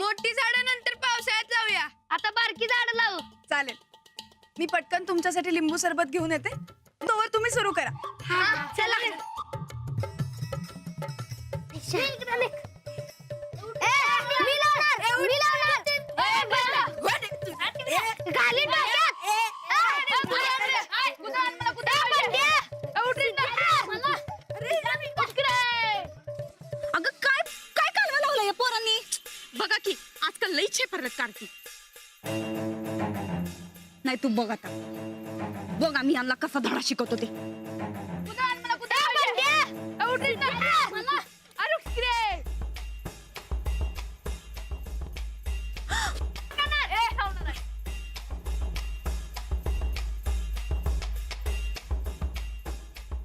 मोठी झाडं नंतर पावसाळ्यात लावूया. आता बारकी झाड लावू. चालेल. मी पटकन तुमच्यासाठी लिंबू सरबत घेऊन येते. तोवर तुम्ही सुरू करा. चला. मी लावणार. घाली डोक्यात. अगं काय काय कालवा लावलाय या पोरांनी? बघा की आजकाल लई छेपरत काढती. नाही तू बघ आता, बघ आम्ही यांना कसा धडा शिकवतो ते.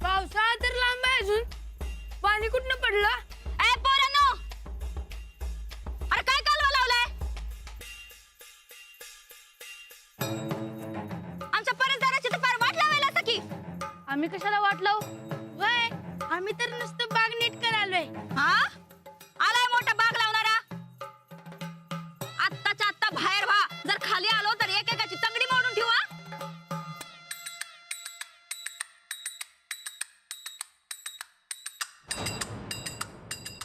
पावसाळा तर लांब आहे अजून. पाणी कुठनं पडलं? ए पोरांनो, अरे काय कालवा लावलाय? आमच्या परसदाराची तर फार वाट लावायला असं की. आम्ही कशाला वाट लावू? वय, आम्ही तर नुसतं बाग नीट करायलोय. हा आलाय मोठा बाग लावणारा. आत्ताच्या आत्ता बाहेर व्हा. जर खाली आलो तर एकेकाची तंगडी मोडून ठेवा.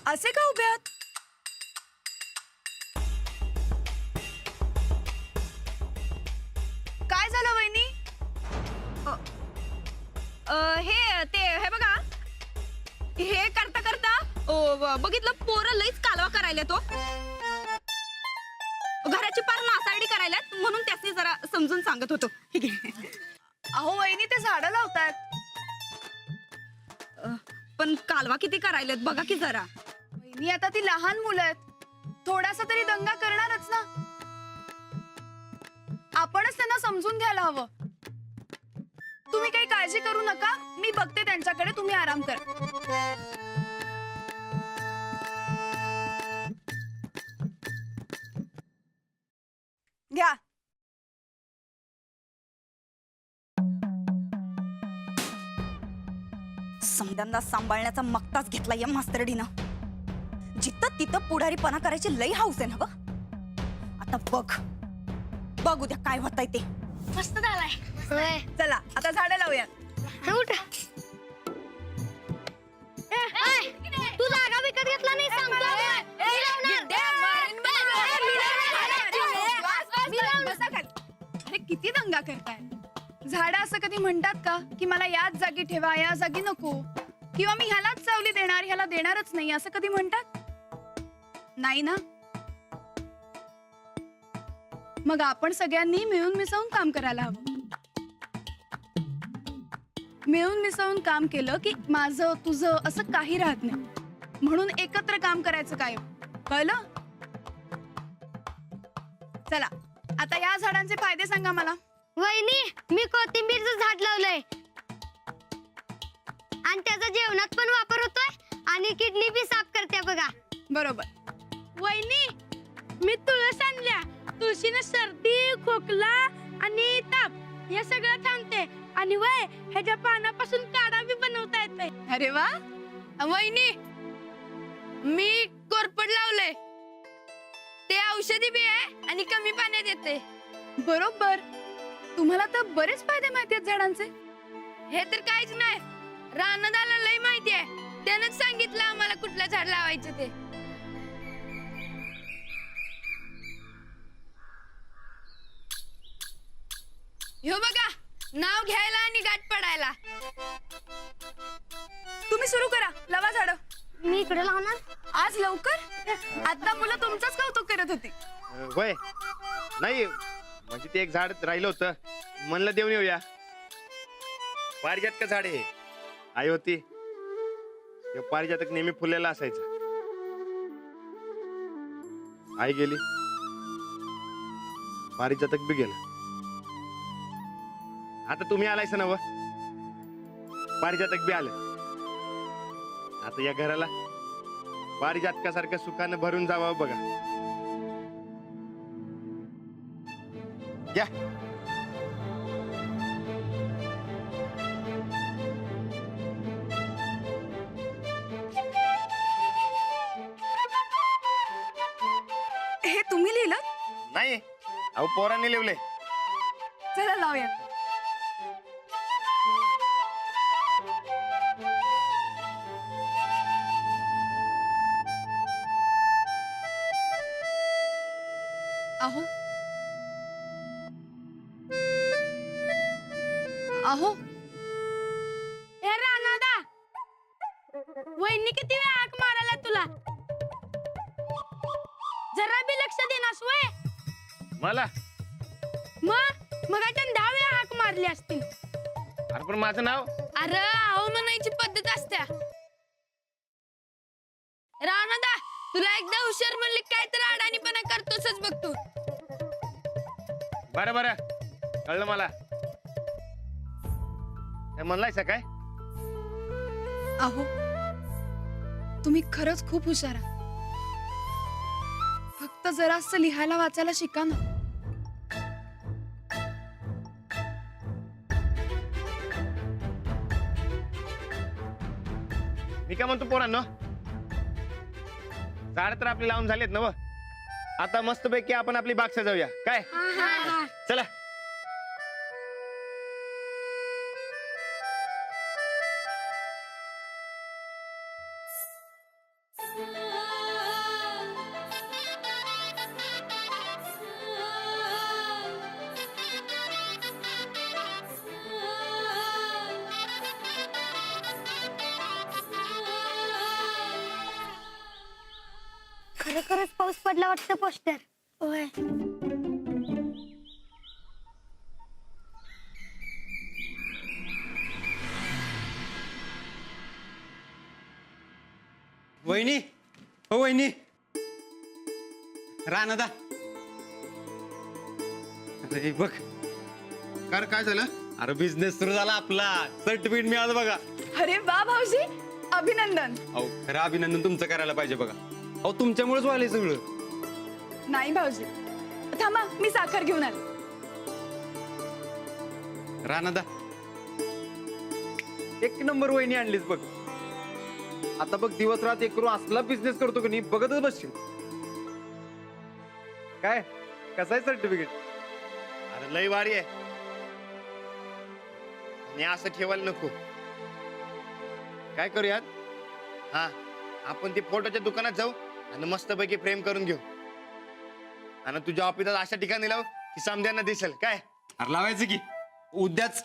असे का उभे आहात? काय झालं वहिनी? हे बघा, हे करता करता बघितलं पोरं लईच कालवा करायला तो. घराची पार नासाडी करायला म्हणून त्याने जरा समजून सांगत होतो. ठीक आहे. अहो वहिनी, ते झाडं लावतात. पण कालवा किती करायलेत बघा की जरा. वहिनी, आता ती लहान मुलं आहेत. थोडासा तरी दंगा करणारच ना. आपणच त्यांना समजून घ्यायला हवं. तुम्ही काही काळजी करू नका. मी बघते त्यांच्याकडे. तुम्ही आराम करा. घ्या. समद्यांना सांभाळण्याचा मक्ताच घेतला या मास्तरडीनं. जिथं तिथं पुढारीपणा करायची लई हाऊस आहे ना ग. आता बघ बघ उद्या काय होतंय ते. मस्त झालाय. चला आता झाडं लावूया. तू जागा विकत घेतला नाही सांगतो. अरे किती दंगा करताय. झाडं असं कधी म्हणतात का की मला याच जागी ठेवा, या जागी नको, किंवा मी ह्यालाच सावली देणार, ह्याला देणारच नाही, असं कधी म्हणतात? नाही ना. मग आपण सगळ्यांनी मिळून मिसळून काम करायला हवं. मिळून मिसळून काम केलं की माझं तुझं असं काही राहत नाही. म्हणून एकत्र काम करायचं. काय कळलं? चला आता या झाडांचे फायदे सांगा मला. वहिनी, मी कोथिंबीरचं झाड लावलंय आणि त्याचा जेवणात पण वापर होतोय आणि किडनी बी साफ करते बघा. बरोबर. वहिनी, मी तुळस आणल्या. तुळशीनं सर्दी, खोकला आणि ताप हे सगळं थांबते. आणि वय ह्याच्या पानापासून काढा बी बनवता येते. अरे वा. वहिनी, मी कोरपड लावलंय. ते औषधी बी आहे आणि कमी पाण्यात येते. बरोबर. तुम्हाला तर बरेच फायदे माहिती आहेत झाडांचे. हे तर काहीच नाही, रानदाला लय माहिती आहे. त्यानंच सांगितलं आम्हाला कुठलं झाड लावायचं ते. ह्यो बघा, नाव घ्यायला आणि गाठ पडायला. तुम्ही सुरू करा. लावा झाडं. मी इकडे लावणार. आज लवकर? आता मुलं तुमचंच कौतुक करत होती. वय नाही, म्हणजे ते एक झाड राहिलं होतं, म्हणलं देऊन येऊया. पारिजातक झाड आहे. आई होती, ते पारिजातक नेहमी फुललेला असायचं. आई गेली, पारिजातक बी गेलं. आता तुम्ही आलायस ना व, पारिजातक बी आलं. आता या घराला पारिजातकासारखं सुखानं भरून जावं बघा. या. हे तुम्ही लिहिलं? नाही अहो पोरांनी लिवले. चला लावूया. अहो अहो ए राणादा, वहिनी किती वेळा हाक मारायला तुला? जरा बी लक्ष देनास वय? मला मग 10 वेळा हाक मारली असती. अरे पण माझं नाव अरे आहो म्हणायची पद्धत असत्या. राणादा, तुला एकदा हुशार म्हणले काय तर अडाणीपणा करतोसच बघ तू. बरं बरं कळलं मला. काय म्हणलायसा काय? अहो तुम्ही खरंच खूप हुशार आहात. फक्त जरासं लिहायला वाचायला शिका ना. मी काय म्हणतो पोरांनो, झाड तर आपली लावून झालेत ना व. आता मस्तपैकी आपण आपली बाग सजवूया काय. चला. खरोखरच पाऊस पडला वाटतं पोस्टर. होय. वहिनी, हो वहिनी, राणादा. अरे बघ, कर काय झालं? अरे बिझनेस सुरू झाला आपला. सर्टिफिकेट मिळालं बघा. अरे वा भाऊजी, अभिनंदन. अहो खरं अभिनंदन तुमचं करायला पाहिजे बघा. अहो तुमच्यामुळेच व्हायलंय सगळं. नाही भाऊजी, थांबा मी साखर घेऊन आले. राणादा, एक नंबर वहिनी आणलीच बघ. आता बघ दिवस रात एक करू असला बिझनेस करतो की नाही बघतच बसशील. काय कसं आहे सर्टिफिकेट? अरे लय भारी आहे. आणि असं ठेवायला नको. काय करूयात, हा आपण ती फोटोच्या दुकानात जाऊ आणि मस्तपैकी फ्रेम करून घेऊ आणि तुझ्या ऑफिसात अशा ठिकाणी लावू की समद्यांना दिसेल काय. अरे लावायचं की उद्याच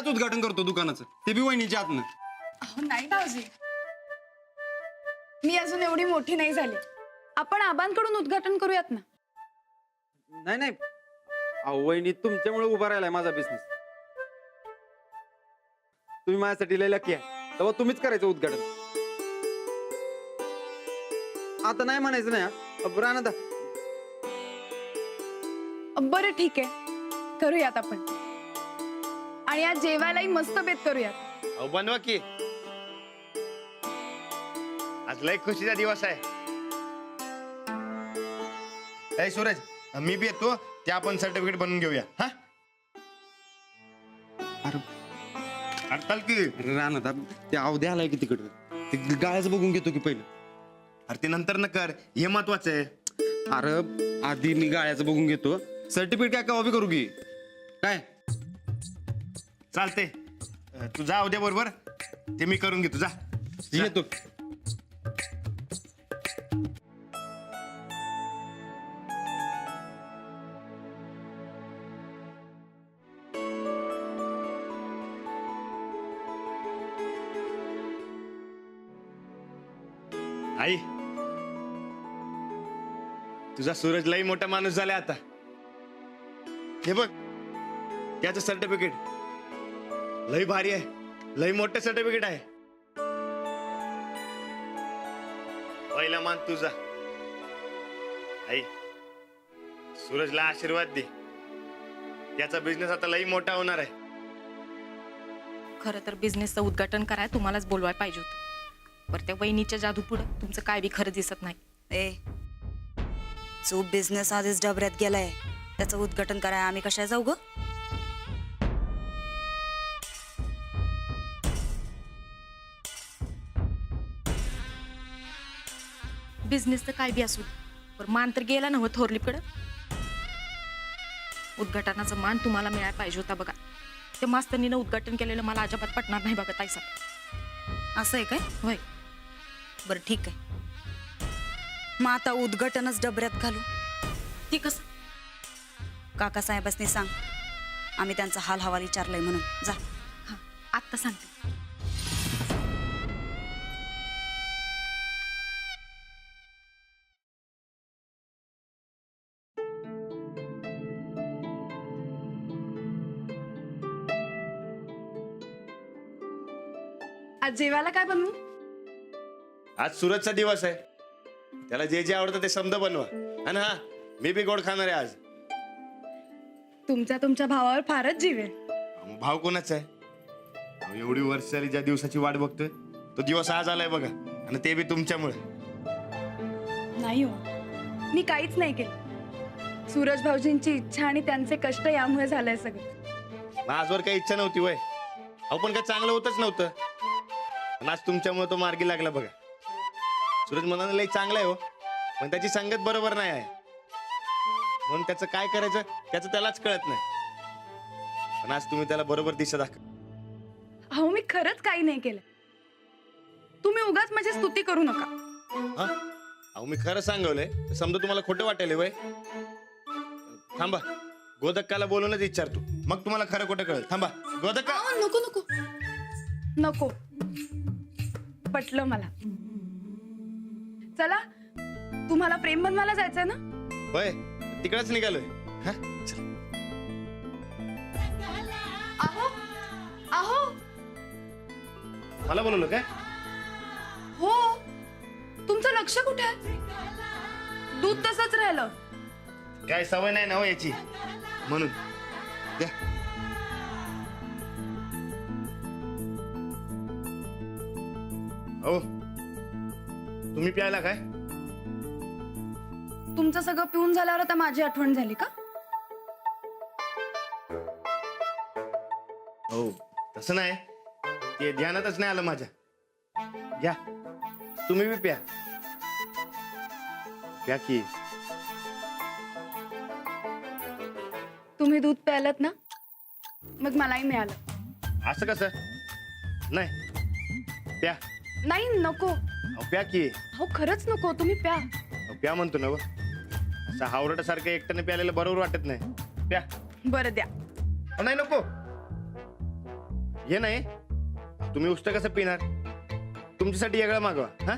उद्घाटन करतो दुकानाचं, ते बी वहिनीच्या हातनं. अहो नाही भाऊजी, मी अजून एवढी मोठी नाही झाली. आपण आबांकडून उद्घाटन करूयात ना. नाही नाही अहो वहिनी, तुमच्यामुळे उभा राहिलाय माझा बिझनेस. तुम्ही माझ्यासाठी लय लकी आहे. तेव्हा तुम्हीच करायचं उद्घाटन. आता नाही म्हणायचं नाही हा. राणादा, बरं ठीक आहे, करूयात आपण. आणि आज जेवायलाही मस्त बेत करूयात. अहो बनवा की, आज लय खुशीचा दिवस आहे. ए सूरज, मी बी येतो. ते आपण सर्टिफिकेट बनवून घेऊया. हा अरे अरे चल की. राणादा, ते अवधी आलाय की तिकडं, ते गाळ्याचं बघून घेतो की पहिलं. अरे ते नंतर न कर, हे महत्वाचं आहे. अरे आधी मी गाळ्याचं बघून घेतो. सर्टिफिकेट काय कवा बी करू की काय. चालते, तू जा उद्या बरोबर. ते मी करून घेतो. जा येतो. आई, तुझा सूरज लई मोठा माणूस झालाय आता. हे बघ त्याचं सर्टिफिकेट लई भारी आहे. लई मोठं सर्टिफिकेट आहे. पहिला मान तुझा. आई, सूरजला आशीर्वाद दे. त्याचा बिझनेस आता लई मोठा होणार आहे. खरं तर बिझनेसचं उद्घाटन करायला तुम्हालाच बोलवायला पाहिजे होतं. बरं त्या वहिनीच्या जादू पुढं तुमचं काय बी खरं दिसत नाही. ए, जो बिझनेस आधीच डबऱ्यात गेलाय त्याचं उद्घाटन करायला आम्ही कशा जाऊ ग? बिझनेसचं काय बी असू दे, पर मान तर गेला ना हो थोरलीकडं. उद्घाटनाचा मान तुम्हाला मिळायला पाहिजे होता बघा. ते मास्तरनीनं उद्घाटन केलेलं मला अजिबात पटणार नाही बघा ताईसाहेब. असं आहे काय? होय. बरं ठीक आहे. मग आता उद्घाटनच डबऱ्यात घालू. ती कसं? काकासाहेबांनी सांग, आम्ही त्यांचा हाल हवाल विचारलाय म्हणून. जा. हा आत्ता सांगते. आज जेवायला काय बनवू? आज सूरजचा दिवस आहे. त्याला जे जे आवडतं ते समजा बनवा. आणि हा, मी बी गोड खाणार आहे आज. तुमच्या भावावर फारच जीव आहे. मग भाव कोणाचा आहे? अहो, एवढी वर्ष झाली ज्या दिवसाची वाट बघतोय तो दिवस आज आलाय बघा. आणि ते बी तुमच्यामुळे. नाही हो, मी काहीच नाही केलं. सूरज भाऊजींची इच्छा आणि त्यांचे कष्ट यामुळे झालंय सगळं. मग आजवर काही इच्छा नव्हती वय. अहो पण काय चांगलं होतच नव्हतं. आणि आज तुमच्यामुळे तो मार्गी लागला बघा. सूरज मनानं लई चांगला आहे हो, पण त्याची संगत बरोबर नाही आहे. म्हणून त्याचं काय करायचं त्याचं त्यालाच कळत नाही. पण आज तुम्ही त्याला बरोबर दिशा दाखव. अहो मी खरंच काही नाही केलं. तुम्ही उगाच माझी स्तुती करू नका. हा, अहो मी खरं सांगवलंय तर समजा तुम्हाला खोटं वाटेल वय. थांबा, गोदक्काला बोलूनच विचारतो, मग तुम्हाला खरं खोटं कळेल. थांबा गोदक्का. अहो, नको नको नको, पटलं मला. चला, तुम्हाला प्रेम बनवायला जायचंय ना? होय, तिकडेच निघालोय. हा, चल. अहो अहो मला बोलवलं काय? हो, तुमचं लक्ष कुठे आहे? दूध तसंच राहिलं. काय सवय नाही ना हो याची, म्हणून. द्या. हो, तुम्ही प्यायला काय? तुमचं सगळं पिऊन झाल्यावर आता माझी आठवण झाली का? हो, तसं नाही. ते ध्यानातच नाही आलं माझ्या. घ्या, तुम्ही बी प्या. प्या की. तुम्ही दूध प्यायलात ना, मग मलाही मिळालं. असं कसं? नाही, प्या. नाही नको. अहो, प्या की. अहो खरंच नको, तुम्ही प्या. अहो, प्या म्हणतो ना व. असं हावरटासारखं एकट्याने प्यायला बरोबर वाटत नाही. प्या. बरं द्या. अहो, नाही नको. हे नाही, तुम्ही उष्ट कसं पिणार? तुमच्यासाठी वेगळं मागवा. हा,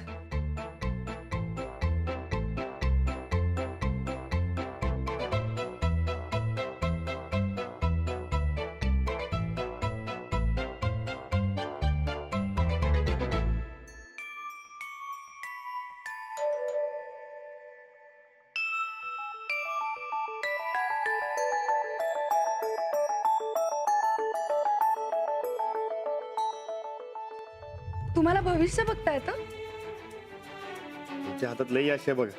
तुम्हाला भविष्य बघता येतं? तुमच्या हातात लई अशी आहे बघा.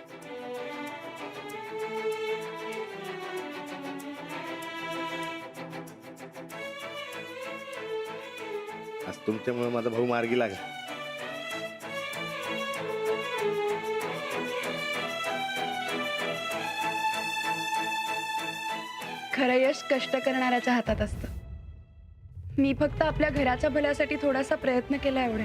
आज तुमच्यामुळे माझा भाऊ मार्गी लागला. खरं यश कष्ट करणाऱ्याच्या हातात असतं. मी फक्त आपल्या घराच्या भल्यासाठी थोडासा प्रयत्न केला एवढे.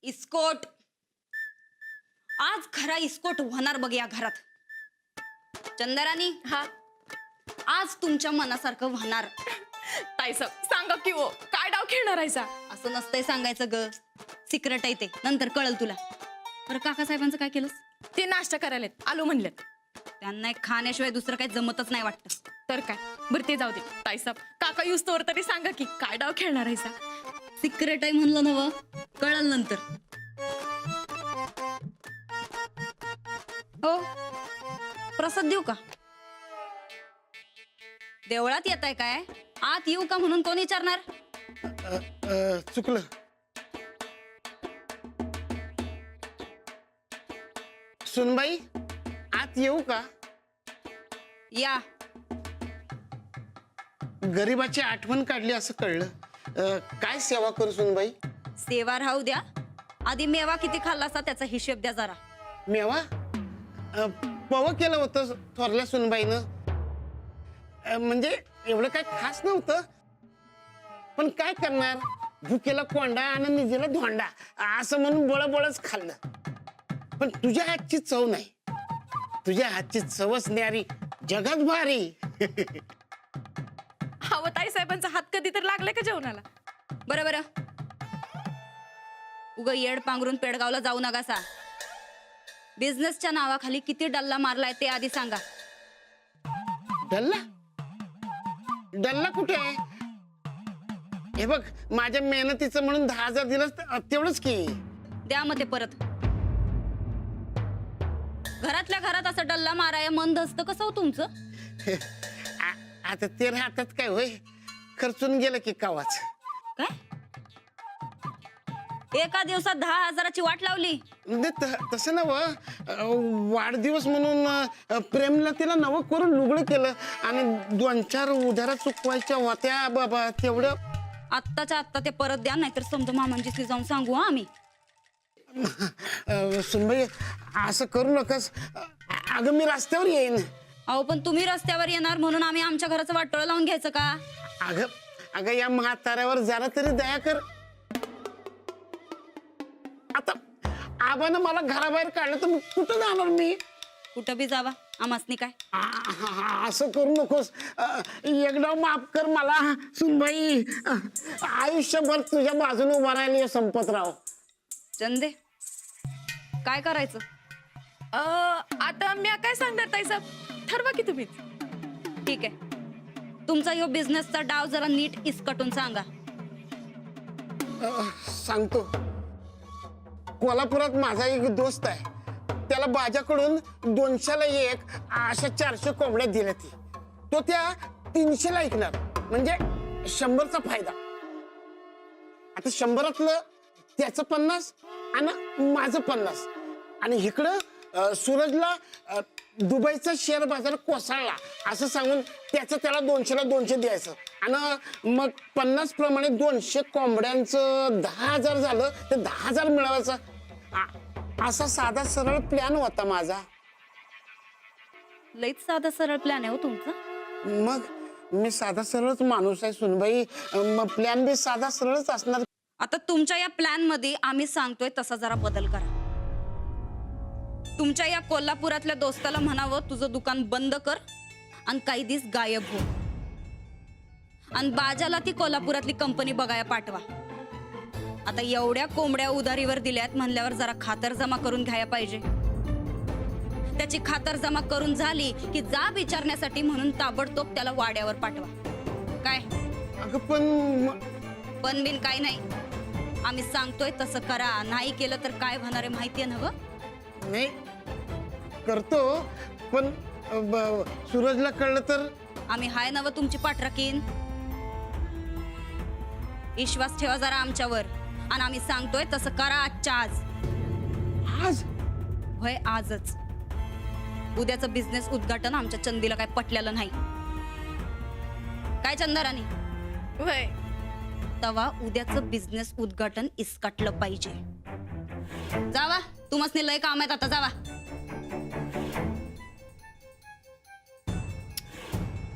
इस्कोट. आज खरा इस्कोट होणार बघ या घरात. चंदरानी, हा आज तुमच्या मनासारखं होणार. ताईसाहेब सांगा की हो, काय डाव खेळणार आहेसा? असं नसतंय सांगायचं ग. सिक्रेट आहे ते, नंतर कळल तुला. बरं काकासाहेबांचं काय केलंस? ते नाश्ता करायला आलो म्हणलेत. त्यांना एक खाण्याशिवाय दुसरं काही जमतच नाही वाटतं. तर काय, बरं ते जाऊ दे. ताईसाहेब काका युज तोवर तरी सांगा की काय डाव खेळणार आहेसा? सिक्रेट आहे म्हणलं नव, कळल नंतर. हो, प्रसाद देऊ का? देवळात येत आहे काय? आत येऊ का म्हणून कोण विचारणार? चुकलं. सुनबाई आत येऊ का? या. गरीबाची आठवण काढली असं कळलं. काय सेवा करू सुनबाई? सेवा राहू द्या, आधी मेवा किती खाल्ला असा त्याचा हिशेब द्या जरा. मेवा पव केलं होतं थोरल्या सुनबाईनं. म्हणजे एवढं काय खास नव्हतं, पण काय करणार, भुकेला कोंडा आणि निजेला धोंडा असं म्हणून बोळच खाल्लं. पण तुझ्या हातची चव नाही, तुझ्या हातची चवच न्यारी, जगात भारी. अहो ताईसाहेबांचा हात कधी तर लागलाय का जेवणाला? बरं बरं, उग येड पांघरून पेडगावला जाऊ नकासा. बिझनेसच्या नावाखाली किती डल्ला मारलाय ते आधी सांगा. डल्ला? डल्ला कुठे आहे? हे बघ, माझ्या मेहनतीचं म्हणून 10,000 दिलं तेवढंच की. द्या मग ते परत. घरातल्या घरात असं डल्ला माराय मन धसतं कसं हो तुमचं? आता ते राहतात काय होय, खर्चून गेलं की कावाच. काय एका दिवसात 10,000ची वाट लावली? तसं नव, वाढदिवस म्हणून प्रेमला तिला नवं करून लुगडं केलं आणि 2-4 उधारा चुकवायच्या होत्या बाबा, तेवढं. आत्ताच्या आत्ता ते परत द्या, नाहीतर समजा मामांची जाऊन सांगू हा आम्ही. सुनबाई असं करू नकस. अगं मी रस्त्यावर येईन. अहो पण तुम्ही रस्त्यावर येणार म्हणून आम्ही आमच्या घराचं वाटोळं लावून घ्यायचं का? अगं या म्हाताऱ्यावर जरा तरी दया कर. आता आबानं मला घराबाहेर काढलं तर कुठं जाणार मी? कुठं बी जावा, आमासनी काय. असं करू नकोस. एकदा माफ कर मला सुनबाई. आयुष्यभर तुझ्या बाजूने उभा राहिली संपतराव. चंदे काय करायचं? आता मी काय सांगणार ताईसाहेब, ठरवा की तुम्हीच. ठीक आहे, तुमचा ह्यो बिझनेसचा डाव जरा नीट इसकटून सांगा. सांगतो. कोल्हापुरात माझा एक दोस्त आहे, त्याला बाजाकडून 200ला 1 अशा 400 कोंबड्या दिल्या. तो त्या 300ला ऐकणार, म्हणजे 100चा फायदा. आता 100तलं त्याचं 50 आणि माझं 50. आणि इकडं सूरजला दुबईचा शेअर बाजार कोसळला असं सांगून त्याचं त्याला 200ला 200 द्यायचं. आणि मग 50 प्रमाणे 200 कोंबड्यांचं 10,000 झालं तर 10,000 मिळवायचं. असा साधा सरळ प्लॅन होता माझा. लईच साधा सरळ प्लॅन आहे हो तुमचा. मग मी साधा सरळच माणूस आहे सुनबाई, मग प्लॅन बी साधा सरळच असणार. आता तुमच्या या प्लॅन मध्ये आम्ही सांगतोय तसा जरा बदल करा. तुमच्या या कोल्हापुरातल्या दोस्ताला म्हणावं तुझं दुकान बंद कर आणि काही दिवस गायब हो. आणि बाजाला ती कोल्हापुरातली कंपनी बघायला पाठवा. आता एवढ्या कोंबड्या उधारीवर दिल्यात म्हणल्यावर जरा खातर जमा करून घ्यायला पाहिजे. त्याची खातर जमा करून झाली की जा विचारण्यासाठी म्हणून ताबडतोब त्याला वाड्यावर पाठवा. काय? अगं पण बिन काय नाही, आम्ही सांगतोय तसं करा. नाही केलं तर काय होणार आहे माहितीये ना? नाही करतो, पण सूरजला कळलं तर? आम्ही हाय नव तुमची पाठराखीन. विश्वास ठेवा जरा आमच्यावर, आणि आम्ही सांगतोय तसं करा आजच्या आज. आज? होय आजच. उद्याचं बिझनेस उद्घाटन आमच्या चंदीला काय पटलेलं नाही. काय चंदराणी? होय. तवा उद्याचं बिझनेस उद्घाटन इसकाटलं पाहिजे. जावा, तुम्हाला लय काम आहेत, आता जावा.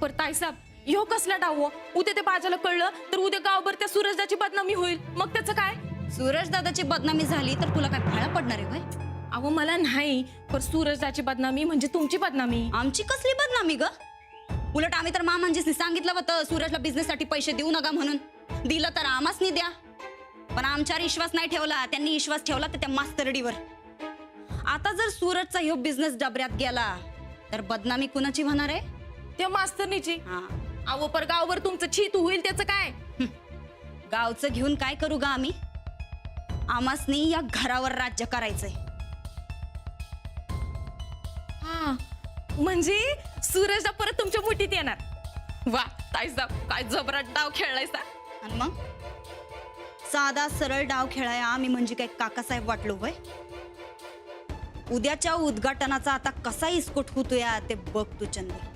पर ताईसाहेब ह्यो कसला डाव हो? उद्या ते बाजाला कळलं तर उद्या गावभर त्या सूरजदाची बदनामी होईल, मग त्याचं काय? सूरज दादाची बदनामी झाली तर तुला काय भाळा पडणार आहे? अहो मला नाही, पण सूरजदाची बदनामी म्हणजे तुमची बदनामी. आमची कसली बदनामी ग? उलट आम्ही तर मामांजीसनी सांगितलं होतं सूरजला बिझनेस साठी पैसे देऊ नका म्हणून. दिलं तर आम्हासनी द्या, पण आमच्यावर विश्वास नाही ठेवला. त्यांनी विश्वास ठेवला तर त्या मास्तरडीवर. आता जर सूरजचा ह्यो बिझनेस डबऱ्यात गेला तर बदनामी कुणाची होणार आहे? त्या मास्तरनीची. अहो पर गावभर तुमचं छीत होईल, त्याचं काय? गावचं घेऊन काय करू गा आम्ही? आम्हासनी या घरावर राज्य करायचंय. हा, म्हणजे सूरजला परत तुमच्या मुठीत येणार. वा ताईसाहेब, काय जबराट डाव खेळलायसा. आणि मग साधा सरळ डाव खेळाया आम्ही म्हणजे काय काकासाहेब वाटलो होय? उद्याच्या उद्घाटनाचा आता कसा इस्कोट होतोया ते बघ तू चंदे.